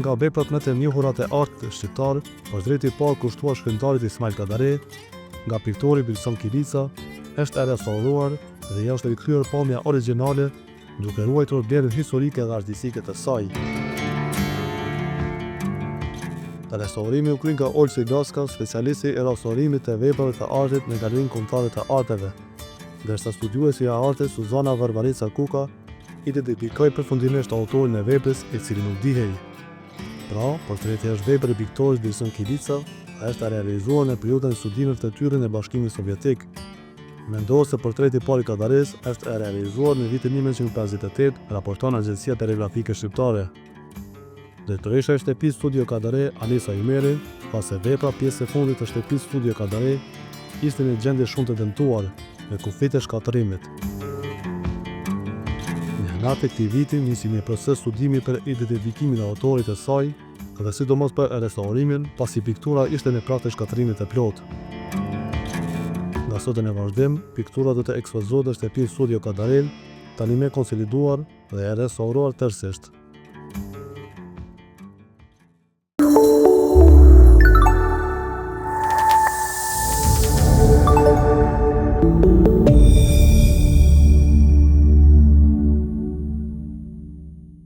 nga veprat më të njohura të artit shqiptar, portreti I parë kushtuar shkrimtarit Ismail Kadare, nga piktori Birson Kilica, është e restauruar dhe ja është rikthyer pamja origjinale, duke ruajtur vlerën historike dhe artistike të saj. Restaurimi u kry nga Olsi Glaska, specialisti I restaurimit të veprave të artit në Galerinë Kombëtare të Arteve, ndërsa studiuesja e artit Suzana Varvarica Kuka identifikoi përfundimisht autorin e veprës, I cili nuk dihej. Pra, portreti është vepër e piktorit Birson Kilica dhe është realizuar në periudhën e studimeve të tyre në Bashkimin Sovjetik. Mendohet se portreti I parë I Kadares është realizuar në vitin 1958, raporton Agjencia Telegrafike Shqiptare. Drejtoresha e shtëpisë Studio Kadare, Alisa Ymeri, tha se vepra pjesë e fundit të shtëpisë Studio Kadare ishte në gjendje shumë të dëmtuar, me kufit e shkatërimit. Në natë e këtij viti nisi një proces studimi për identifikimin e autorit të saj dhe sidomos për restaurimin, pasi piktura ishte në prag të shkatërimit të plotë. Nga sot në vazhdim, piktura do të ekspozohet në shtëpinë Studio Kadare, tani më konsoliduar dhe e restauruar tërësisht.